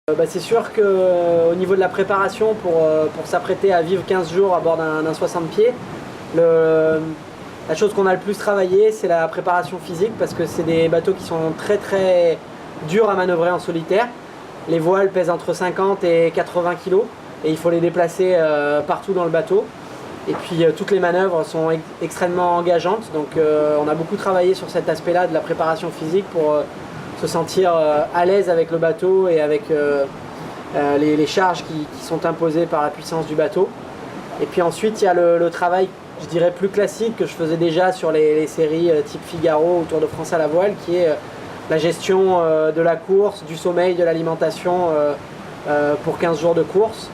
C'est sûr qu'au niveau de la préparation pour s'apprêter à vivre 15 jours à bord d'un 60 pieds, la chose qu'on a le plus travaillé, c'est la préparation physique, parce que c'est des bateaux qui sont très très durs à manœuvrer en solitaire. Les voiles pèsent entre 50 et 80 kg et il faut les déplacer partout dans le bateau. Et puis toutes les manœuvres sont extrêmement engageantes, donc on a beaucoup travaillé sur cet aspect-là de la préparation physique pour se sentir à l'aise avec le bateau et avec les charges qui sont imposées par la puissance du bateau. Et puis ensuite il y a le travail, je dirais, plus classique que je faisais déjà sur les séries type Figaro ou Tour de France à la voile, qui est la gestion de la course, du sommeil, de l'alimentation pour 15 jours de course.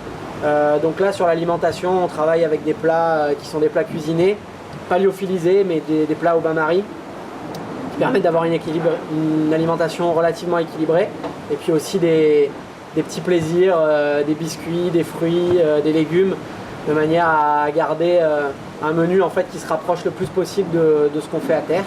Donc là, sur l'alimentation, on travaille avec des plats qui sont des plats cuisinés, pas lyophilisés, mais des plats au bain-marie, qui permettent d'avoir une alimentation relativement équilibrée. Et puis aussi des petits plaisirs, des biscuits, des fruits, des légumes, de manière à garder un menu en fait qui se rapproche le plus possible de ce qu'on fait à terre.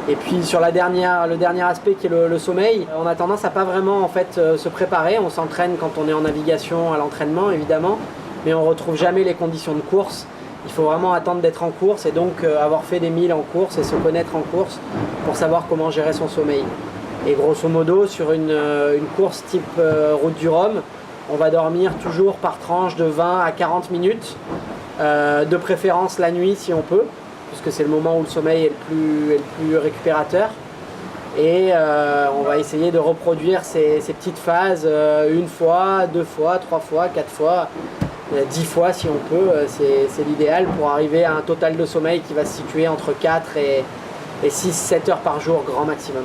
Et puis sur le dernier aspect qui est le sommeil, on a tendance à pas vraiment en fait se préparer. On s'entraîne quand on est en navigation à l'entraînement évidemment, mais on retrouve jamais les conditions de course. Il faut vraiment attendre d'être en course et donc avoir fait des milles en course et se connaître en course pour savoir comment gérer son sommeil. Et grosso modo, sur une course type route du Rhum, on va dormir toujours par tranche de 20 à 40 minutes, de préférence la nuit si on peut, puisque c'est le moment où le sommeil est le plus récupérateur. Et on va essayer de reproduire ces petites phases une fois, deux fois, trois fois, quatre fois, 10 fois si on peut. C'est l'idéal pour arriver à un total de sommeil qui va se situer entre 4 et 6-7 heures par jour, grand maximum.